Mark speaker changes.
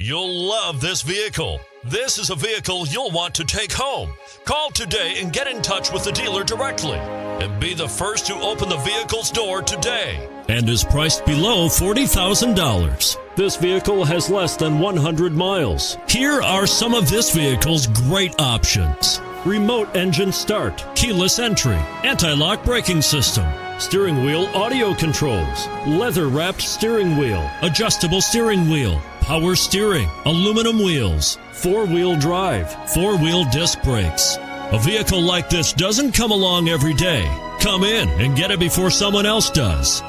Speaker 1: You'll love this vehicle. This is a vehicle you'll want to take home. Call today and get in touch with the dealer directly and be the first to open the vehicle's door today.
Speaker 2: And is priced below $40,000. This vehicle has less than 100 miles. Here are some of this vehicle's great options: remote engine start, keyless entry, anti-lock braking system, steering wheel audio controls, leather-wrapped steering wheel, adjustable steering wheel, power steering, aluminum wheels, four-wheel drive, four-wheel disc brakes. A vehicle like this doesn't come along every day. Come in and get it before someone else does.